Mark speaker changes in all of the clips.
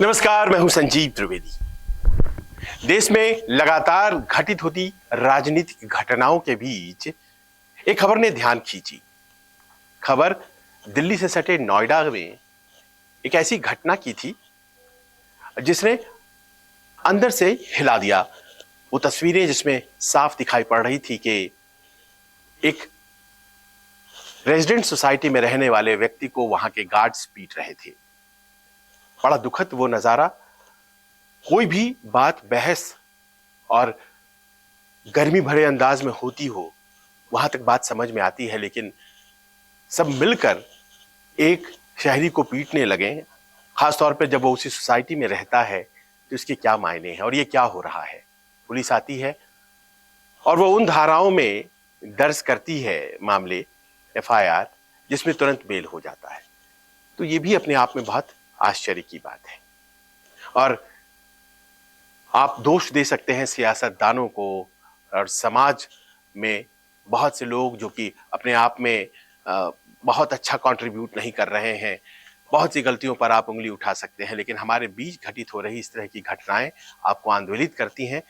Speaker 1: नमस्कार, मैं हूं संजीव त्रिवेदी। देश में लगातार घटित होती राजनीतिक घटनाओं के बीच एक खबर ने ध्यान खींची। खबर दिल्ली से सटे नोएडा में एक ऐसी घटना की थी जिसने अंदर से हिला दिया। वो तस्वीरें जिसमें साफ दिखाई पड़ रही थी कि एक रेजिडेंट सोसाइटी में रहने वाले व्यक्ति को वहां के गार्ड्स पीट रहे थे। बड़ा दुखद वो नजारा। कोई भी बात बहस और गर्मी भरे अंदाज में होती हो, वहां तक बात समझ में आती है, लेकिन सब मिलकर एक शहरी को पीटने लगे, खासतौर पर जब वो उसी सोसाइटी में रहता है, तो इसके क्या मायने हैं और ये क्या हो रहा है। पुलिस आती है और वो उन धाराओं में दर्ज करती है मामले, FIR, जिसमें तुरंत बेल हो जाता है। तो ये भी अपने आप में बहुत आश्चर्य की बात है। और आप दोष दे सकते हैं सियासतदानों को और समाज में बहुत से लोग जो कि अपने आप में बहुत अच्छा कंट्रीब्यूट नहीं कर रहे हैं। बहुत सी गलतियों पर आप उंगली उठा सकते हैं, लेकिन हमारे बीच घटित हो रही इस तरह की घटनाएं आपको आंदोलित करती हैं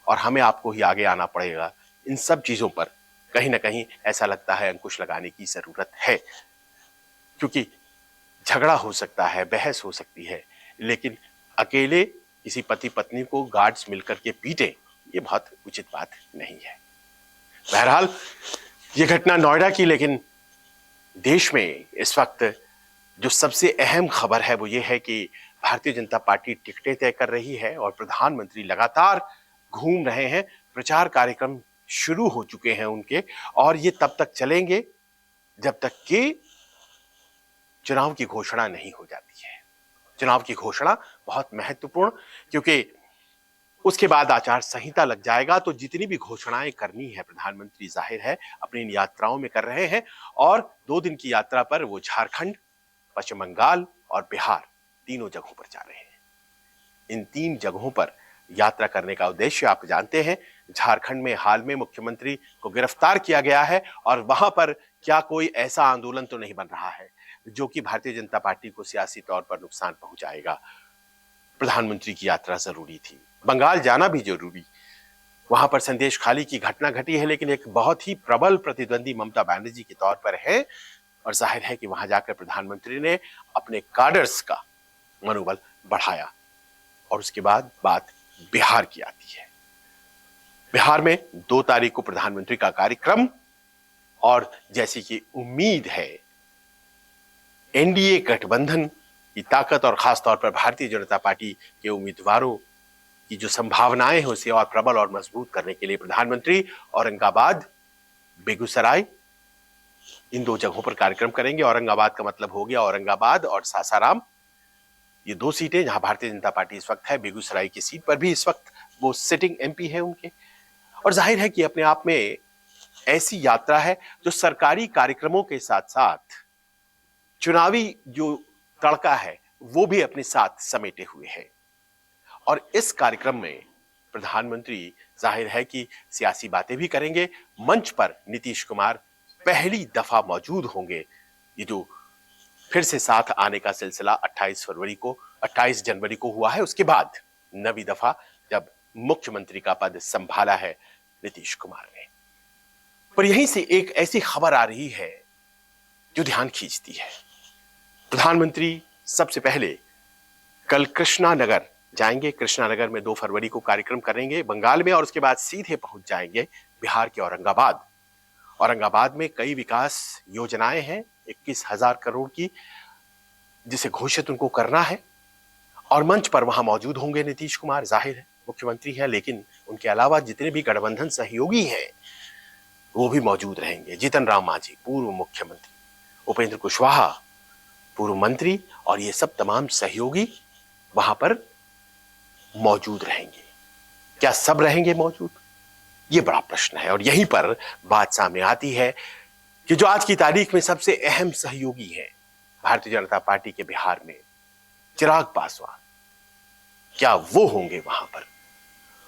Speaker 1: और हमें आपको ही आगे आना पड़ेगा। इन सब चीजों पर कहीं ना कहीं ऐसा लगता है अंकुश लगाने की जरूरत है, क्योंकि झगड़ा हो सकता है, बहस हो सकती है, लेकिन अकेले किसी पति पत्नी को गार्ड्स मिलकर के पीटे, ये बहुत उचित बात नहीं है। बहरहाल ये घटना नोएडा की, लेकिन देश में इस वक्त जो सबसे अहम खबर है वो ये है कि भारतीय जनता पार्टी टिकटें तय कर रही है और प्रधानमंत्री लगातार घूम रहे हैं। प्रचार कार्यक्रम शुरू हो चुके हैं उनके, और ये तब तक चलेंगे जब तक कि चुनाव की घोषणा नहीं हो जाती है। चुनाव की घोषणा बहुत महत्वपूर्ण, क्योंकि उसके बाद आचार संहिता लग जाएगा। तो जितनी भी घोषणाएं करनी है प्रधानमंत्री जाहिर है अपनी इन यात्राओं में कर रहे हैं, और 2 दिन की यात्रा पर वो झारखंड, पश्चिम बंगाल और बिहार तीनों जगहों पर जा रहे हैं। इन 3 जगहों पर यात्रा करने का उद्देश्य आप जानते हैं। झारखंड में हाल में मुख्यमंत्री को गिरफ्तार किया गया है, और वहां पर क्या कोई ऐसा आंदोलन तो नहीं बन रहा है जो कि भारतीय जनता पार्टी को सियासी तौर पर नुकसान पहुंचाएगा। प्रधानमंत्री की यात्रा जरूरी थी, बंगाल जाना भी जरूरी। वहां पर संदेश खाली की घटना घटी है, लेकिन एक बहुत ही प्रबल प्रतिद्वंदी ममता बनर्जी के तौर पर है, और जाहिर है कि वहां जाकर प्रधानमंत्री ने अपने काडर्स का मनोबल बढ़ाया। और उसके बाद बात बिहार की आती है। बिहार में 2 तारीख को प्रधानमंत्री का कार्यक्रम, और जैसी कि उम्मीद है NDA गठबंधन की ताकत और खासतौर पर भारतीय जनता पार्टी के उम्मीदवारों की जो संभावनाएं हैं उसे और प्रबल और मजबूत करने के लिए प्रधानमंत्री औरंगाबाद, बेगूसराय, इन 2 जगहों पर कार्यक्रम करेंगे। औरंगाबाद का मतलब हो गया औरंगाबाद और सासाराम, ये 2 सीटें जहां भारतीय जनता पार्टी इस वक्त है। बेगूसराय की सीट पर भी इस वक्त वो सिटिंग MP है उनके। और जाहिर है कि अपने आप में ऐसी यात्रा है जो सरकारी कार्यक्रमों के साथ साथ चुनावी जो तड़का है वो भी अपने साथ समेटे हुए है। और इस कार्यक्रम में प्रधानमंत्री जाहिर है कि सियासी बातें भी करेंगे। मंच पर नीतीश कुमार पहली दफा मौजूद होंगे। ये जो फिर से साथ आने का सिलसिला 28 जनवरी को हुआ है, उसके बाद 9वीं दफा जब मुख्यमंत्री का पद संभाला है नीतीश कुमार ने। पर यहीं से एक ऐसी खबर आ रही है जो ध्यान खींचती है। प्रधानमंत्री सबसे पहले कल कृष्णानगर जाएंगे। कृष्णानगर में 2 फरवरी को कार्यक्रम करेंगे बंगाल में, और उसके बाद सीधे पहुंच जाएंगे बिहार के औरंगाबाद। औरंगाबाद में कई विकास योजनाएं हैं 21,000 करोड़ की, जिसे घोषित उनको करना है। और मंच पर वहां मौजूद होंगे नीतीश कुमार, जाहिर है मुख्यमंत्री है, लेकिन उनके अलावा जितने भी गठबंधन सहयोगी हैं वो भी मौजूद रहेंगे। जीतन राम मांझी पूर्व मुख्यमंत्री, उपेंद्र कुशवाहा पूर्व मंत्री, और ये सब तमाम सहयोगी वहां पर मौजूद रहेंगे। क्या सब रहेंगे मौजूद, ये बड़ा प्रश्न है। और यहीं पर बात सामने आती है कि जो आज की तारीख में सबसे अहम सहयोगी हैं भारतीय जनता पार्टी के बिहार में, चिराग पासवान, क्या वो होंगे वहां पर।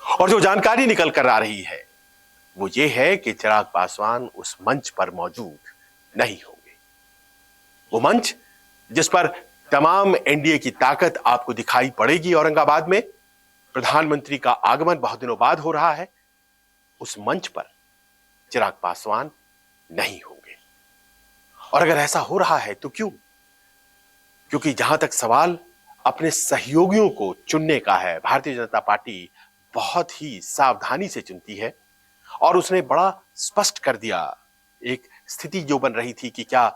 Speaker 1: और जो जानकारी निकल कर आ रही है वो ये है कि चिराग पासवान उस मंच पर मौजूद नहीं होंगे। वो मंच जिस पर तमाम एनडीए की ताकत आपको दिखाई पड़ेगी औरंगाबाद में। प्रधानमंत्री का आगमन बहुत दिनों बाद हो रहा है। उस मंच पर चिराग पासवान नहीं होंगे। और अगर ऐसा हो रहा है तो क्यों? क्योंकि जहां तक सवाल अपने सहयोगियों को चुनने का है, भारतीय जनता पार्टी बहुत ही सावधानी से चुनती है। और उसने बड़ा स्पष्ट कर दिया, एक स्थिति जो बन रही थी कि क्या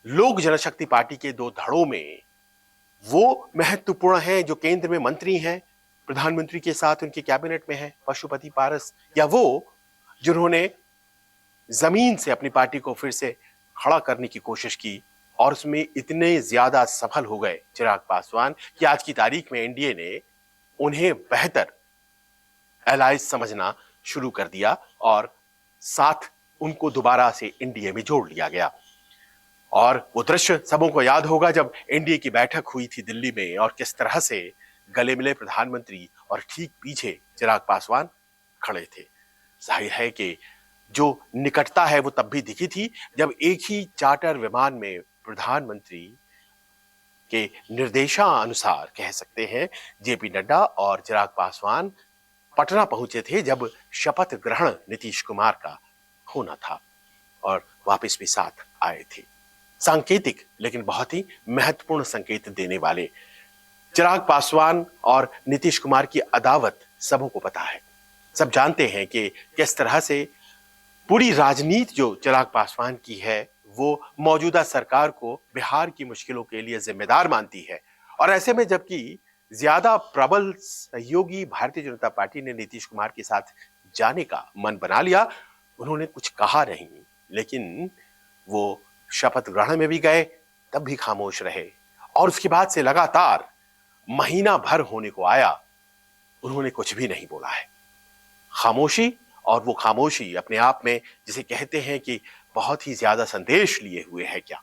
Speaker 1: लोक जनशक्ति पार्टी के दो धड़ों में वो महत्वपूर्ण हैं जो केंद्र में मंत्री हैं, प्रधानमंत्री के साथ उनके कैबिनेट में हैं, पशुपति पारस, या वो जिन्होंने जमीन से अपनी पार्टी को फिर से खड़ा करने की कोशिश की और उसमें इतने ज्यादा सफल हो गए चिराग पासवान कि आज की तारीख में एनडीए ने उन्हें बेहतर एलाइज समझना शुरू कर दिया और साथ उनको दोबारा से एनडीए में जोड़ लिया गया। और वो दृश्य सबों को याद होगा जब एनडीए की बैठक हुई थी दिल्ली में और किस तरह से गले मिले प्रधानमंत्री और ठीक पीछे चिराग पासवान खड़े थे। जाहिर है कि जो निकटता है वो तब भी दिखी थी जब एक ही चार्टर विमान में प्रधानमंत्री के निर्देशानुसार कह सकते हैं जेपी नड्डा और चिराग पासवान पटना पहुंचे थे जब शपथ ग्रहण नीतीश कुमार का होना था और वापस भी साथ आए थे। सांकेतिक लेकिन बहुत ही महत्वपूर्ण संकेत देने वाले चिराग पासवान और नीतीश कुमार की अदावत सबों को पता है। सब जानते हैं कि किस तरह से पूरी राजनीति जो चिराग पासवान की है वो मौजूदा सरकार को बिहार की मुश्किलों के लिए जिम्मेदार मानती है। और ऐसे में जबकि ज्यादा प्रबल सहयोगी भारतीय जनता पार्टी ने नीतीश कुमार के साथ जाने का मन बना लिया, उन्होंने कुछ कहा नहीं, लेकिन वो शपथ ग्रहण में भी गए तब भी खामोश रहे और उसके बाद से लगातार महीना भर होने को आया, उन्होंने कुछ भी नहीं बोला है। खामोशी, और वो खामोशी अपने आप में जिसे कहते हैं कि बहुत ही ज्यादा संदेश लिए हुए है क्या।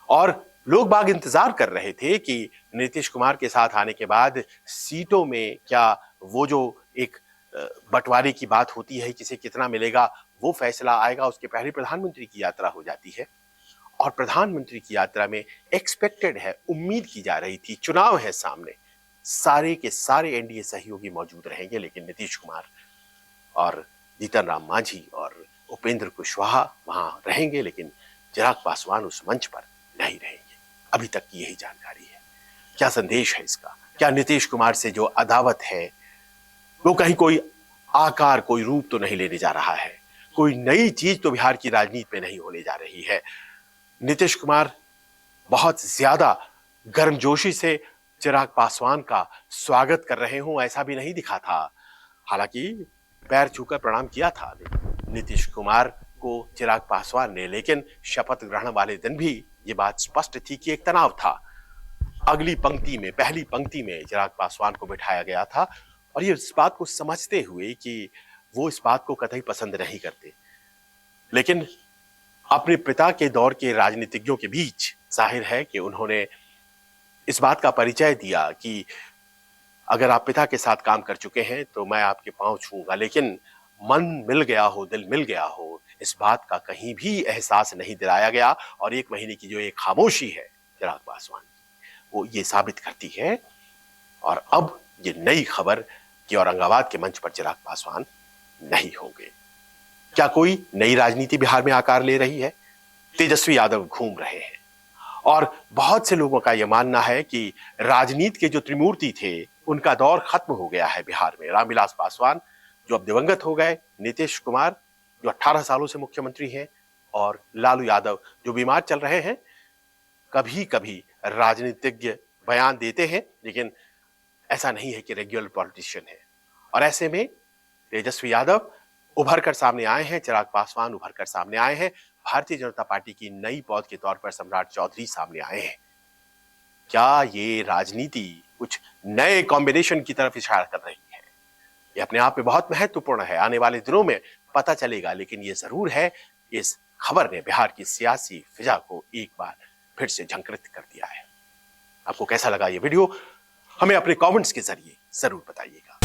Speaker 1: और लोग बाग इंतजार कर रहे थे कि नीतीश कुमार के साथ आने के बाद सीटों में क्या वो जो एक बंटवारे की बात होती है, किसे कितना मिलेगा, वो फैसला आएगा। उसके पहले प्रधानमंत्री की यात्रा हो जाती है और प्रधानमंत्री की यात्रा में एक्सपेक्टेड है, उम्मीद की जा रही थी, चुनाव है सामने, सारे के सारे एनडीए सहयोगी मौजूद रहेंगे, लेकिन नीतीश कुमार और जीतन राम मांझी और उपेंद्र कुशवाहा वहां रहेंगे, लेकिन चिराग पासवान उस मंच पर नहीं रहेंगे। अभी तक की यही जानकारी है। क्या संदेश है इसका? क्या नीतीश कुमार से जो अदावत है वो कहीं कोई आकार, कोई रूप तो नहीं लेने जा रहा है? कोई नई चीज तो बिहार की राजनीति में नहीं होने जा रही है? नीतीश कुमार बहुत ज्यादा गर्मजोशी से चिराग पासवान का स्वागत कर रहे हों ऐसा भी नहीं दिखा था। हालांकि पैर छूकर प्रणाम किया था नीतीश कुमार को चिराग पासवान ने, लेकिन शपथ ग्रहण वाले दिन भी ये बात स्पष्ट थी कि एक तनाव था। अगली पंक्ति में, पहली पंक्ति में चिराग पासवान को बिठाया गया था और ये इस बात को समझते हुए कि वो इस बात को कतई पसंद नहीं करते, लेकिन अपने पिता के दौर के राजनीतिज्ञों के बीच जाहिर है कि उन्होंने इस बात का परिचय दिया कि अगर आप पिता के साथ काम कर चुके हैं तो मैं आपके पांव छूंगा, लेकिन मन मिल गया हो, दिल मिल गया हो, इस बात का कहीं भी एहसास नहीं दिलाया गया। और एक महीने की जो एक खामोशी है चिराग पासवान, वो ये साबित करती है। और अब ये नई खबर कि औरंगाबाद के मंच पर चिराग पासवान नहीं होंगे। क्या कोई नई राजनीति बिहार में आकार ले रही है? तेजस्वी यादव घूम रहे हैं और बहुत से लोगों का यह मानना है कि राजनीति के जो त्रिमूर्ति थे उनका दौर खत्म हो गया है बिहार में। रामविलास पासवान जो अब दिवंगत हो गए, नीतीश कुमार जो 18 सालों से मुख्यमंत्री हैं और लालू यादव जो बीमार चल रहे हैं। कभी कभी राजनीतिज्ञ बयान देते हैं, लेकिन ऐसा नहीं है कि रेगुलर पॉलिटिशियन है। और ऐसे में तेजस्वी यादव उभर कर सामने आए हैं, चिराग पासवान उभर कर सामने आए हैं, भारतीय जनता पार्टी की नई पौध के तौर पर सम्राट चौधरी सामने आए हैं। क्या ये राजनीति कुछ नए कॉम्बिनेशन की तरफ इशारा कर रही है? ये अपने आप में बहुत महत्वपूर्ण है, आने वाले दिनों में पता चलेगा। लेकिन ये जरूर है, इस खबर ने बिहार की सियासी फिजा को एक बार फिर से झंकृत कर दिया है। आपको कैसा लगा ये वीडियो? हमें अपने कमेंट्स के जरिए जरूर बताइएगा।